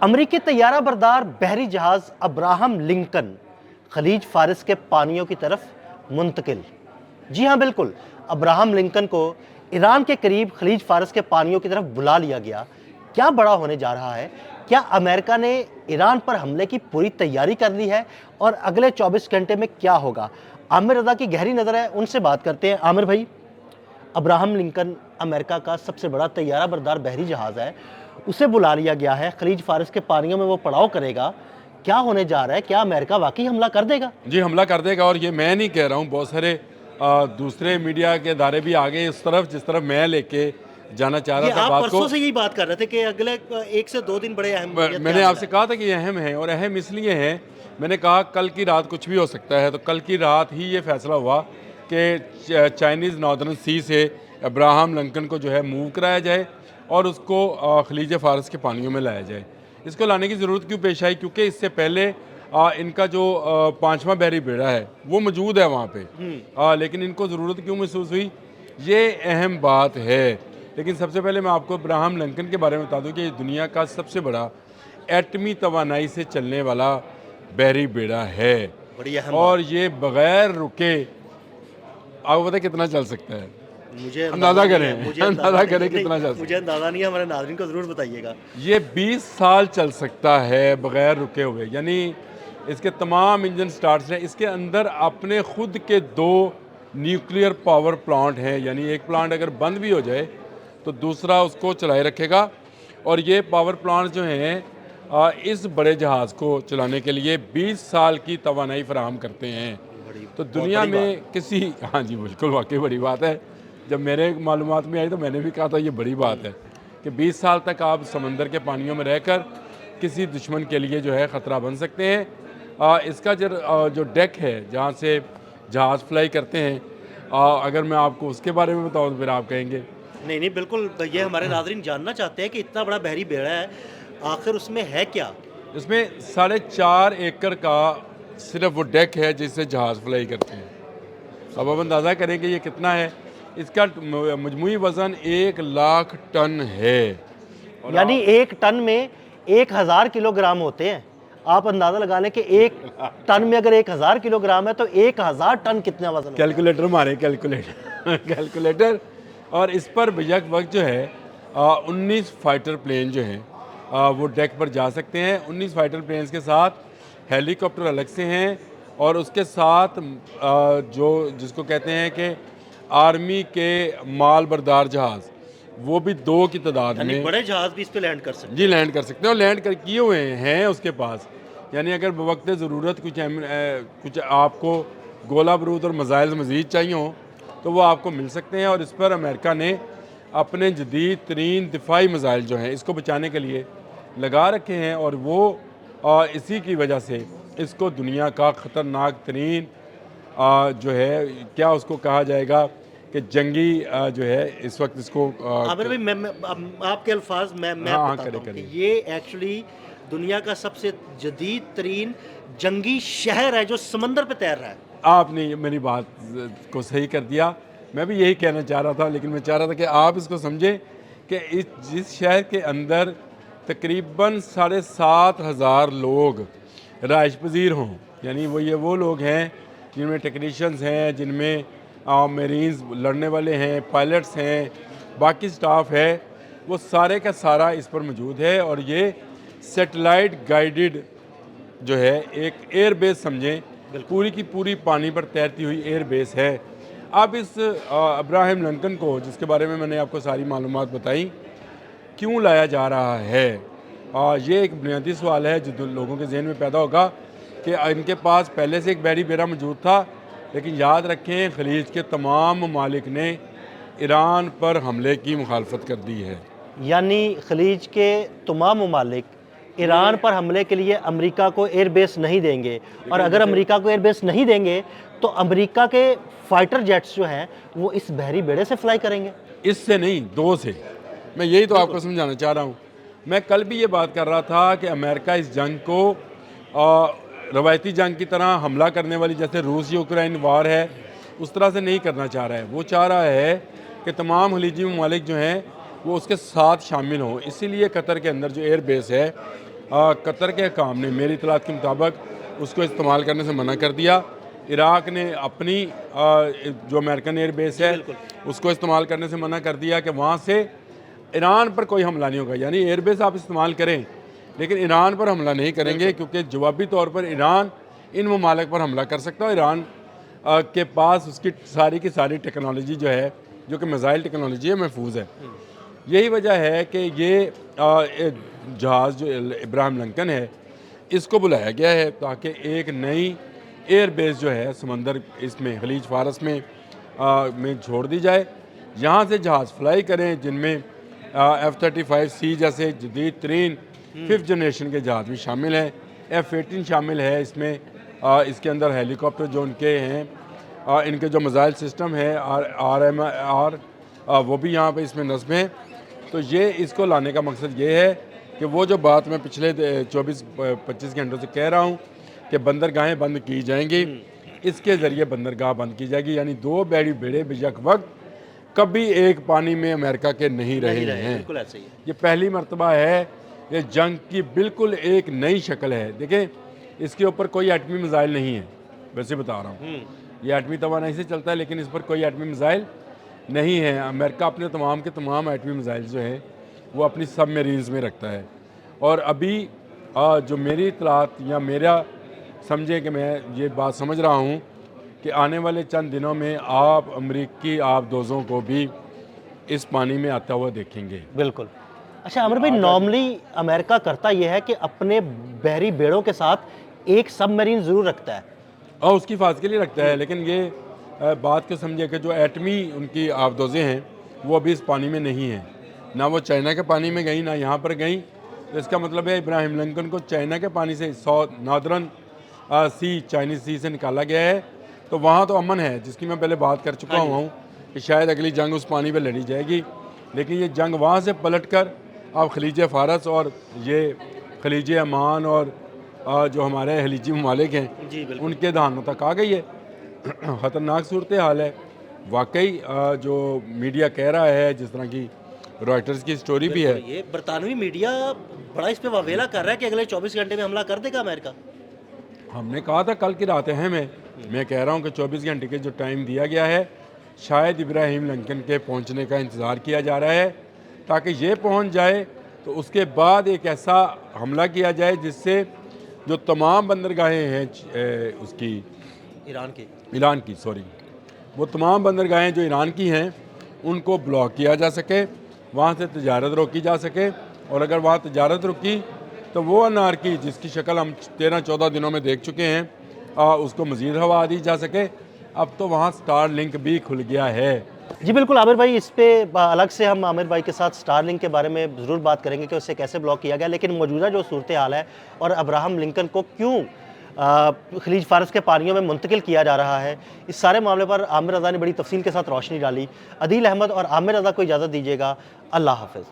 अमरीकी तैयारा बरदार बहरी जहाज अब्राहम लिंकन खलीज फारिस के पानियों की तरफ मुंतकिल। जी हाँ, बिल्कुल, अब्राहम लिंकन को ईरान के करीब खलीज फारिस के पानियों की तरफ बुला लिया गया। क्या बड़ा होने जा रहा है? क्या अमेरिका ने ईरान पर हमले की पूरी तैयारी कर ली है और अगले 24 घंटे में क्या होगा? आमिर रजा की गहरी नज़र है, उनसे बात करते हैं। आमिर भाई, अब्राहम लिंकन अमेरिका का सबसे बड़ा तैयारा बरदार बहरी जहाज़ है, उसे बुला लिया गया है, खलीज फारिस के पानियों में वो पड़ाव करेगा। क्या होने जा रहा है? क्या अमेरिका वाकई हमला कर देगा? जी, हमला कर देगा। और ये मैं नहीं कह रहा हूँ, बहुत सारे दूसरे मीडिया के इदारे भी आ गए इस तरफ जिस तरफ मैं लेके जाना चाह रहा था आप बात परसों को। से यही बात कर रहे थे कि अगले 1 से 2 दिन बड़े अहम मैंने आपसे कहा था कि ये अहम है, और अहम इसलिए है, मैंने कहा कल की रात कुछ भी हो सकता है। तो कल की रात ही ये फैसला हुआ कि चाइनीज़ नॉर्दर्न सी से अब्राहम लिंकन को जो है मूव कराया जाए और उसको खलीज फारस के पानियों में लाया जाए। इसको लाने की ज़रूरत क्यों पेश आई? क्योंकि इससे पहले इनका जो 5वां बहरी बेड़ा है वो मौजूद है वहाँ पे। लेकिन इनको ज़रूरत क्यों महसूस हुई, ये अहम बात है। लेकिन सबसे पहले मैं आपको अब्राहम लिंकन के बारे में बता दूं कि ये दुनिया का सबसे बड़ा एटमी तवानाई से चलने वाला बहरी बेड़ा है। बड़ी अहम और ये बगैर रुके, आपको पता है कितना चल सकता है? मुझे अंदाज़ा नहीं है, करें, मुझे अंदाज़ा करें नहीं, कितना चल सकता है। मुझे अंदाज़ा नहीं है, हमारे नाज़रीन को ज़रूर बताइएगा। ये 20 साल चल सकता है बगैर रुके हुए, यानी इसके तमाम इंजन स्टार्ट हैं। इसके अंदर अपने खुद के 2 न्यूक्लियर पावर प्लांट हैं, यानी एक प्लांट अगर बंद भी हो जाए तो दूसरा उसको चलाए रखेगा। और ये पावर प्लांट जो हैं इस बड़े जहाज़ को चलाने के लिए 20 साल की तवानाई फराहम करते हैं। तो दुनिया में किसी, हाँ जी बिल्कुल, वाकई बड़ी बात है। जब मेरे मालूमात में आई तो मैंने भी कहा था ये बड़ी बात है कि 20 साल तक आप समंदर के पानियों में रहकर किसी दुश्मन के लिए जो है ख़तरा बन सकते हैं। इसका जो डेक है जहाँ से जहाज़ फ्लाई करते हैं, अगर मैं आपको उसके बारे में बताऊँ तो फिर आप कहेंगे नहीं नहीं, बिल्कुल, ये हमारे नाज़रीन जानना चाहते हैं कि इतना बड़ा बहरी बेड़ा है, आखिर उसमें है क्या? इसमें 4.5 एकड़ का सिर्फ वो डेक है जिससे जहाज़ फ्लाई करते हैं। अब आप अंदाज़ा करें कि ये कितना है। इसका मजमूई वज़न 1 लाख टन है। यानी 1 टन में 1000 किलोग्राम होते हैं। आप अंदाज़ा लगा लें कि 1 टन में अगर 1000 किलोग्राम है तो 1000 टन कितना वजन होगा? कैलकुलेटर मारे, कैलकुलेटर। और इस पर बेशक वक्त जो है 19 फाइटर प्लेन जो हैं वो डेक पर जा सकते हैं। 19 फाइटर प्लेन्स के साथ हेलीकॉप्टर अलग से हैं, और उसके साथ जो जिसको कहते हैं कि आर्मी के माल बरदार जहाज़, वो भी 2 की तादाद में। बड़े जहाज़ भी इस पे लैंड कर सकते हैं? जी, लैंड कर सकते हैं, और लैंड कर किए हुए हैं उसके पास। यानी अगर बवक्त ज़रूरत कुछ आपको गोला बारूद और मिसाइल मज़ीद चाहिए हों तो वो आपको मिल सकते हैं। और इस पर अमेरिका ने अपने जदीद तरीन दिफाई मिसाइल जो हैं इसको बचाने के लिए लगा रखे हैं, और वो इसी की वजह से इसको दुनिया का ख़तरनाक तरीन जो है, क्या उसको कहा जाएगा कि जंगी जो है इस वक्त इसको आमिर भाई, मैं आपके अल्फाज मैं हाँ, बताता हूँ करें। कि ये एक्चुअली दुनिया का सबसे जदीद तरीन जंगी शहर है जो समंदर पे तैर रहा है। आपने मेरी बात को सही कर दिया। मैं भी यही कहना चाह रहा था, लेकिन मैं चाह रहा था कि आप इसको समझें कि जिस शहर के अंदर तकरीबन 7,500 लोग रहाइश पजीर हों, यानी वो लोग हैं जिनमें टेक्नीशियंस हैं, जिनमें मेरीन्स लड़ने वाले हैं, पायलट्स हैं, बाकी स्टाफ है, वो सारे का सारा इस पर मौजूद है। और ये सेटेलाइट गाइडेड जो है एक एयर बेस समझें, पूरी की पूरी पानी पर तैरती हुई एयर बेस है। अब इस अब्राहम लिंकन को, जिसके बारे में मैंने आपको सारी मालूमात बताई, क्यों लाया जा रहा है, ये एक बुनियादी सवाल है जो लोगों के जहन में पैदा होगा कि इनके पास पहले से एक बहरी बेड़ा मौजूद था। लेकिन याद रखें, खलीज के तमाम ममालिक ने ईरान पर हमले की मुखालफत कर दी है। यानी खलीज के तमाम ममालिक ईरान पर हमले के लिए अमेरिका को एयर बेस नहीं देंगे, और अगर अमेरिका को एयर बेस नहीं देंगे तो अमेरिका के फाइटर जेट्स जो हैं वो इस बहरी बेड़े से फ्लाई करेंगे। इससे नहीं, 2 से। मैं यही तो आपको समझाना चाह रहा हूँ। मैं कल भी ये बात कर रहा था कि अमेरिका इस जंग को रवायती जंग की तरह हमला करने वाली, जैसे रूस यूक्रेन वार है, उस तरह से नहीं करना चाह रहा है। वो चाह रहा है कि तमाम खलीजी ममालिक जो हैं वो उसके साथ शामिल हों। इसीलिए कतर के अंदर जो एयर बेस है कतर के हुकाम ने मेरी इतलात के मुताबिक उसको इस्तेमाल करने से मना कर दिया। इराक़ ने अपनी जो अमेरिकन एयर बेस है उसको इस्तेमाल करने से मना कर दिया कि वहाँ से ईरान पर कोई हमला नहीं होगा। यानी एयर बेस आप इस्तेमाल करें लेकिन ईरान पर हमला नहीं करेंगे, क्योंकि जवाबी तौर पर ईरान इन ममालिक पर हमला कर सकता है। ईरान के पास उसकी सारी की सारी टेक्नोलॉजी जो है, जो कि मिसाइल टेक्नोलॉजी है, महफूज है। यही वजह है कि ये जहाज़ जो इब्राहिम लिंकन है इसको बुलाया गया है ताकि एक नई एयर बेस जो है समंदर इसमें खलीज फारस में छोड़ दी जाए, यहाँ से जहाज़ फ्लाई करें जिनमें F-35C जैसे जदीद तरीन 5th जनरेशन के जहाज़ भी शामिल हैं। F-18 शामिल है इसमें। इसके अंदर हेलीकॉप्टर जो उनके हैं, इनके जो मिसाइल सिस्टम है RMR वो भी यहाँ पे इसमें नस्ब हैं। तो ये इसको लाने का मकसद ये है कि वो जो बात मैं पिछले 24-25 घंटों से कह रहा हूँ कि बंदरगाहें बंद की जाएंगी, इसके ज़रिए बंदरगाह बंद की जाएगी। यानी दो बड़ी बेड़े बेशक वक्त कभी एक पानी में अमेरिका के नहीं रहे हैं। बिल्कुल ऐसे ही है। ये पहली मरतबा है, ये जंग की बिल्कुल एक नई शक्ल है। देखें, इसके ऊपर कोई एटमी मिसाइल नहीं है, वैसे बता रहा हूँ। ये एटमी तवानाई से चलता है लेकिन इस पर कोई एटमी मिसाइल नहीं है। अमेरिका अपने तमाम के तमाम एटमी मिसाइल जो है वो अपनी सबमरीन्स में रखता है। और अभी जो मेरी इतलात या मेरा समझें कि मैं ये बात समझ रहा हूँ कि आने वाले चंद दिनों में आप अमरीकी आबदोज़ों को भी इस पानी में आता हुआ देखेंगे। बिल्कुल। अच्छा आमिर भाई, नॉर्मली अमेरिका करता यह है कि अपने बहरी बेड़ों के साथ एक सबमरीन ज़रूर रखता है और उसकी हिफाजत के लिए रखता है, लेकिन ये बात को समझिए कि जो एटमी उनकी आबदोज़ें हैं वो अभी इस पानी में नहीं हैं। ना वो चाइना के पानी में गई, ना यहाँ पर गई। तो इसका मतलब है इब्राहिम लिंकन को चाइना के पानी से नॉर्दर्न सी, चाइनीज़ सी से निकाला गया है। तो वहाँ तो अमन है, जिसकी मैं पहले बात कर चुका हुआ हूँ कि शायद अगली जंग उस पानी पे लड़ी जाएगी। लेकिन ये जंग वहाँ से पलटकर अब खलीज फ़ारस और ये खलीज अमान और जो हमारे खलीजी ममालिक हैं उनके दहानों तक आ गई है। ख़तरनाक सूरत हाल है वाकई। जो मीडिया कह रहा है, जिस तरह की रॉयटर्स की स्टोरी भी है, ये बरतानवी मीडिया बड़ा इस पे वावेला कर रहा है कि अगले 24 घंटे में हमला कर देगा अमेरिका। हमने कहा था कल की रात है। मैं कह रहा हूँ कि 24 घंटे के जो टाइम दिया गया है, शायद इब्राहिम लिंकन के पहुँचने का इंतज़ार किया जा रहा है ताकि ये पहुँच जाए तो उसके बाद एक ऐसा हमला किया जाए जिससे जो तमाम बंदरगाहें हैं उसकी ईरान की वो तमाम बंदरगाहें जो ईरान की हैं उनको ब्लॉक किया जा सके, वहाँ से तजारत रोकी जा सके। और अगर वहाँ तजारत रुकी तो वो अनारकी जिसकी शक्ल हम 13-14 दिनों में देख चुके हैं, उसको मज़ीद हवा दी जा सके। अब तो वहाँ स्टार लिंक भी खुल गया है। जी बिल्कुल आमिर भाई, इस पे अलग से हम आमिर भाई के साथ स्टारलिंक के बारे में ज़रूर बात करेंगे कि उसे कैसे ब्लॉक किया गया। लेकिन मौजूदा जो सूरत हाल है और अब्राहम लिंकन को क्यों खलीज फारस के पानियों में मुंतकिल किया जा रहा है, इस सारे मामले पर आमिर रज़ा ने बड़ी तफसील के साथ रोशनी डाली। अदील अहमद और आमिर रज़ा को इजाज़त दीजिएगा। अल्लाह हाफ़िज़।